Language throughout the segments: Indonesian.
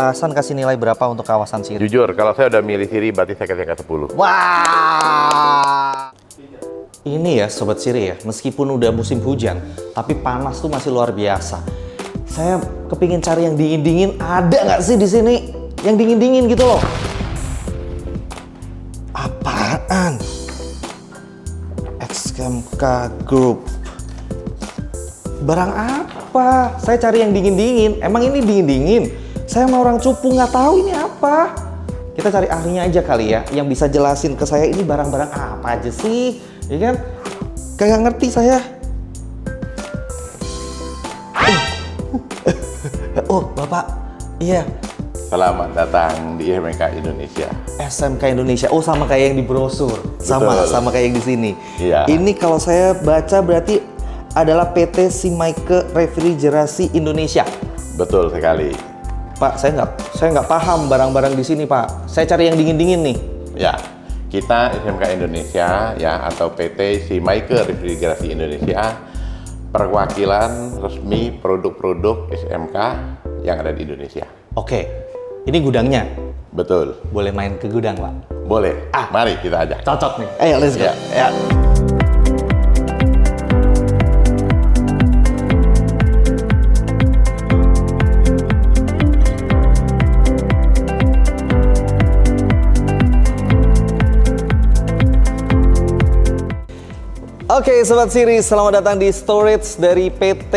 Hasan kasih nilai berapa untuk kawasan Siri? Jujur, kalau saya udah milih Siri, berarti saya kasih angka 10. Wah! Ini ya Sobat Siri ya, meskipun udah musim hujan, tapi panas tuh masih luar biasa. Saya kepingin cari yang dingin-dingin, ada nggak sih di sini? Yang dingin-dingin gitu loh. Apaan? XMK Group. Barang apa? Saya cari yang dingin-dingin. Emang ini dingin-dingin? Saya sama orang cupu nggak tahu ini apa. Kita cari ahlinya aja kali ya, yang bisa jelasin ke saya ini barang-barang apa aja sih, ya kan? Kagak ngerti saya. Oh, Bapak, iya. Selamat datang di SMK Indonesia. SMK Indonesia. Oh, sama kayak yang di brosur. Sama kayak yang di sini. Iya. Ini kalau saya baca berarti adalah PT Simaike Refrigerasi Indonesia. Betul sekali. Pak, saya nggak paham barang-barang di sini, Pak. Saya cari yang dingin-dingin nih. Ya, kita SMK Indonesia ya atau PT Simaike Refrigerasi Indonesia, perwakilan resmi produk-produk SMK yang ada di Indonesia. Oke, ini gudangnya. Betul. Boleh main ke gudang, Pak? Boleh. Mari kita ajak. Cocok nih. Ayo, let's go. Ya. Oke, Sobat Siri, selamat datang di storage dari PT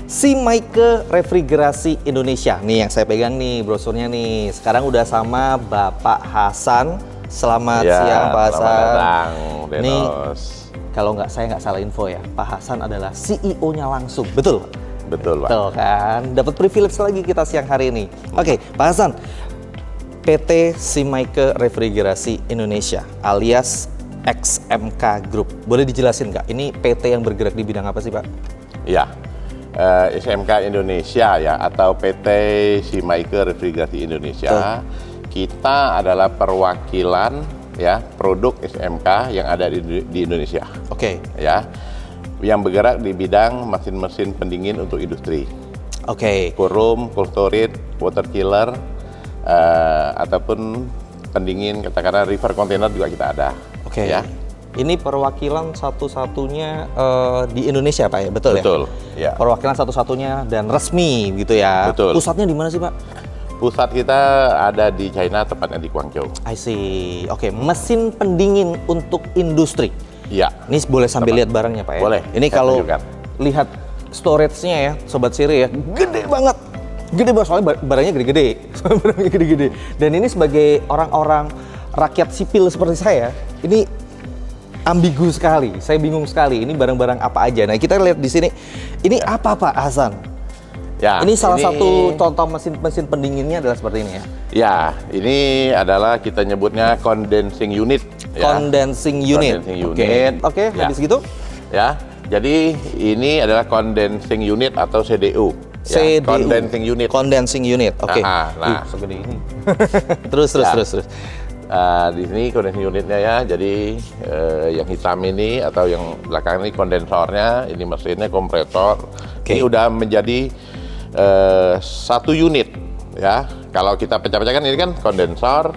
Simaike Refrigerasi Indonesia. Nih yang saya pegang nih brosurnya nih. Sekarang udah sama Bapak Hasan. Selamat siang, Pak Hasan. Selamat datang, Denos. Nih, kalau saya nggak salah info ya, Pak Hasan adalah CEO-nya langsung. Betul? Betul, Pak. Betul kan? Dapat privilege lagi kita siang hari ini. Oke, Pak Hasan. PT Simaike Refrigerasi Indonesia alias XMK Group. Boleh dijelasin nggak? Ini PT yang bergerak di bidang apa sih, Pak? Ya, SMK Indonesia ya atau PT Simaike Refrigerasi Indonesia. Kita adalah perwakilan ya produk SMK yang ada di Indonesia. Oke. Ya, yang bergerak di bidang mesin-mesin pendingin untuk industri. Oke. Cool room, cool storage, water chiller, ataupun pendingin katakanlah river container juga kita ada. Oke. Ya. Ini perwakilan satu-satunya di Indonesia, Pak ya? Betul, Betul ya? ya. Perwakilan satu-satunya dan resmi gitu ya? Betul. Pusatnya di mana sih, Pak? Pusat kita ada di China, tepatnya di Guangzhou. I see. Oke, mesin pendingin untuk industri. Iya. Ini boleh sambil lihat barangnya, Pak ya? Boleh. Ini saya kalau tunjukkan. lihat storage-nya ya, Sobat Siri ya, gede banget. Gede banget, soalnya barangnya gede-gede. Barangnya gede-gede. Dan ini sebagai orang-orang rakyat sipil seperti saya, ini ambigu sekali. Saya bingung sekali. Ini barang-barang apa aja. Nah, kita lihat di sini. Ini apa, Pak Hasan? Ya, ini salah satu contoh mesin pendinginnya adalah seperti ini ya. Ya, ini adalah kita nyebutnya condensing unit. Ya. Condensing unit. Oke, Ya. habis gitu. Ya, jadi ini adalah condensing unit atau CDU. Ya, CDU. Condensing unit. Oke. Nah, segede ini. terus. Di sini condensing unitnya ya, jadi yang hitam ini atau yang belakang ini kondensornya, ini mesinnya kompresor. Oke. Ini udah menjadi satu unit ya. Kalau kita pecah-pecahkan ini kan kondensor,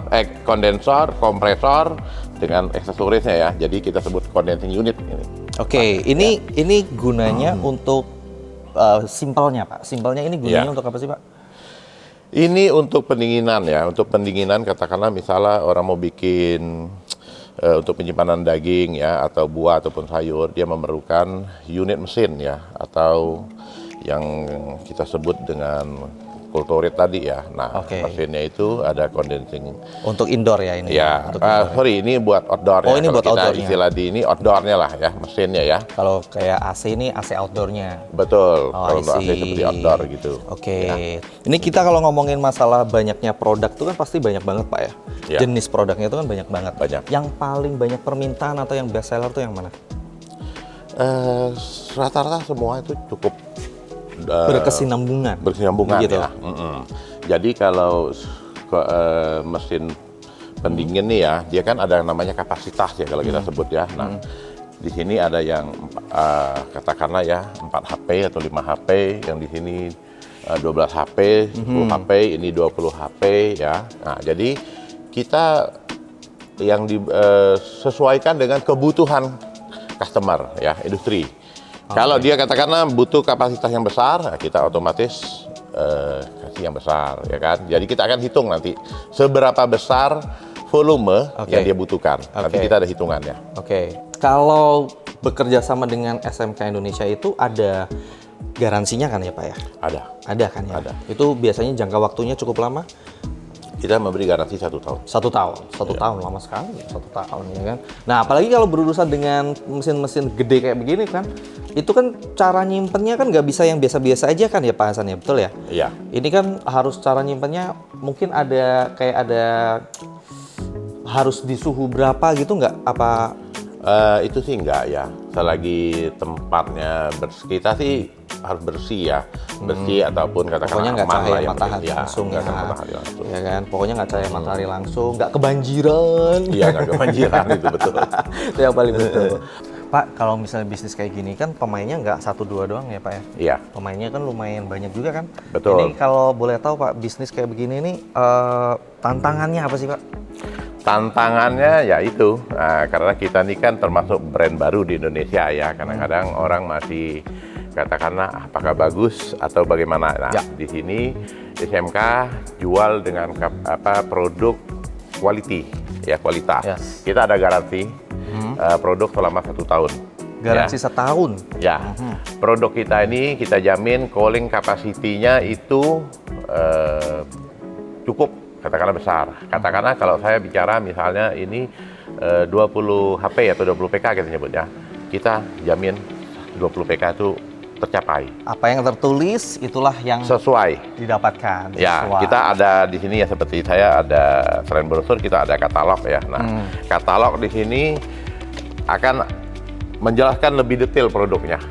kompresor dengan aksesorisnya ya. Jadi kita sebut condensing unit ini. Oke, ini gunanya untuk simpelnya, Pak. Simpelnya ini gunanya untuk apa sih, Pak? Ini untuk pendinginan ya, untuk pendinginan katakanlah misalnya orang mau bikin untuk penyimpanan daging ya atau buah ataupun sayur, dia memerlukan unit mesin ya atau yang kita sebut dengan cold storage tadi ya. Nah, mesinnya itu ada condensing. Untuk indoor ya ini? Ya, sorry ini buat outdoor. Oh, ini buat outdoornya. Istilah di ini outdoornya lah ya, mesinnya ya. Kalau kayak AC ini AC outdoornya. Betul, Oh, kalau untuk AC seperti outdoor gitu. Oke. Ya. Ini kita kalau ngomongin masalah banyaknya produk itu kan pasti banyak banget, Pak ya? Ya. Jenis produknya itu kan banyak banget. Banyak. Yang paling banyak permintaan atau yang best seller tuh yang mana? Rata-rata semua itu cukup berkesinambungan gitu. Ya. Jadi kalau mesin pendingin nih ya, dia kan ada yang namanya kapasitas ya kalau kita sebut ya. Nah, di sini ada yang katakanlah ya 4 HP atau 5 HP, yang di sini 12 HP, 10 HP, ini 20 HP ya. Nah, jadi kita yang disesuaikan dengan kebutuhan customer ya, industri. Kalau dia katakanlah butuh kapasitas yang besar, nah kita otomatis kasih yang besar ya kan. Jadi kita akan hitung nanti seberapa besar volume yang dia butuhkan. Nanti kita ada hitungannya. Kalau bekerja sama dengan SMK Indonesia itu ada garansinya kan ya Pak ya? Ada kan ya? Ada. Itu biasanya jangka waktunya cukup lama? Kita memberi garansi 1 tahun. 1 tahun, 1 tahun lama sekali, 1 tahun ya kan. Nah apalagi kalau berurusan dengan mesin-mesin gede kayak begini kan, itu kan cara nyimpennya kan nggak bisa yang biasa-biasa aja kan ya Pak Hasan ya, betul ya? Iya. Ini kan harus cara nyimpennya mungkin ada harus di suhu berapa gitu nggak? Apa? Itu sih enggak ya. Selagi tempatnya kita sih harus bersih ya, ataupun katakanlah pokoknya nggak cahaya matahari langsung ya, ya kan? Pokoknya nggak cahaya matahari langsung, nggak kebanjiran. Iya, nggak kebanjiran itu betul. Itu yang paling betul. Pak, kalau misalnya bisnis kayak gini kan pemainnya nggak 1-2 doang ya Pak ya? Iya. Pemainnya kan lumayan banyak juga kan? Betul. Ini kalau boleh tahu Pak, bisnis kayak begini nih tantangannya apa sih Pak? Tantangannya ya itu, karena kita ini kan termasuk brand baru di Indonesia ya. Kadang-kadang orang masih katakanlah apakah bagus atau bagaimana. Nah, di sini SMK jual dengan produk quality ya, kualitas. Kita ada garansi produk selama 1 tahun. Garansi ya. 1 tahun? Ya, produk kita ini kita jamin cooling capacity-nya itu cukup. Katakanlah besar. Katakanlah kalau saya bicara misalnya ini 20 HP atau 20 PK kita nyebutnya, kita jamin 20 PK itu tercapai. Apa yang tertulis itulah yang sesuai didapatkan. Ya, kita ada di sini ya seperti saya ada selain brosur kita ada katalog ya. Nah, katalog di sini akan menjelaskan lebih detail produknya.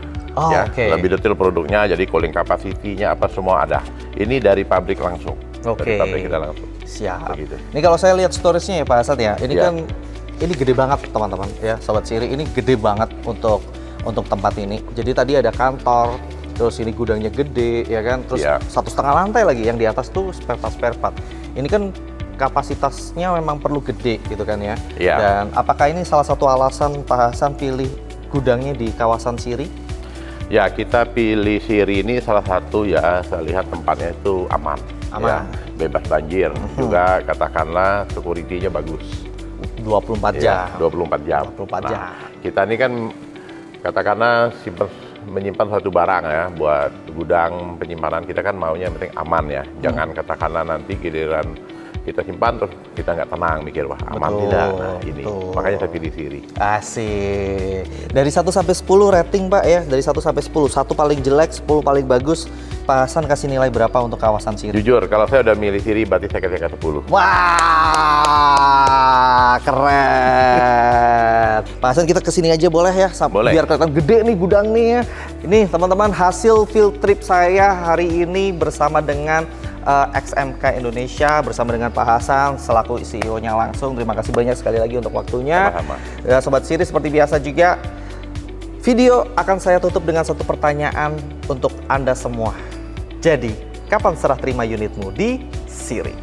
Lebih detail produknya, jadi cooling capacity-nya apa semua ada. Ini dari pabrik langsung. Dari pabrik kita langsung. Siap. Begitu. Ini kalau saya lihat storage-nya ya Pak Hasan ya, ini kan ini gede banget teman-teman ya, Sobat Siri, ini gede banget untuk tempat ini. Jadi tadi ada kantor, terus ini gudangnya gede ya kan, terus 1,5 lantai lagi yang di atas tuh spare part. Ini kan kapasitasnya memang perlu gede gitu kan ya. Dan apakah ini salah satu alasan Pak Hasan pilih gudangnya di kawasan Siri? Ya, kita pilih Siri ini salah satu ya, saya lihat tempatnya itu aman. Ya, bebas banjir, juga katakanlah security-nya bagus. 24 jam. 24 jam. Nah, kita ini kan katakanlah menyimpan suatu barang ya, buat gudang penyimpanan kita kan maunya yang penting aman ya. Jangan katakanlah nanti giliran kita simpan terus kita nggak tenang mikir wah aman tidak. Nah ini makanya saya pilih Siri. Asik. Dari 1 sampai 10 rating Pak ya, dari 1 sampai 10, 1 paling jelek, 10 paling bagus. Pak Hasan kasih nilai berapa untuk kawasan Siri? Jujur, kalau saya udah milih Siri berarti saya kasih 10. Wah, keren. Pak Hasan kita kesini aja boleh ya? Boleh. Biar kelihatan gede nih gudang nih ya. Ini teman-teman hasil field trip saya hari ini bersama dengan XMK Indonesia, bersama dengan Pak Hasan selaku CEO-nya langsung. Terima kasih banyak sekali lagi untuk waktunya. Sama-sama. Ya, Sobat Siri, seperti biasa juga video akan saya tutup dengan satu pertanyaan untuk Anda semua. Jadi, kapan serah terima unitmu di Siri?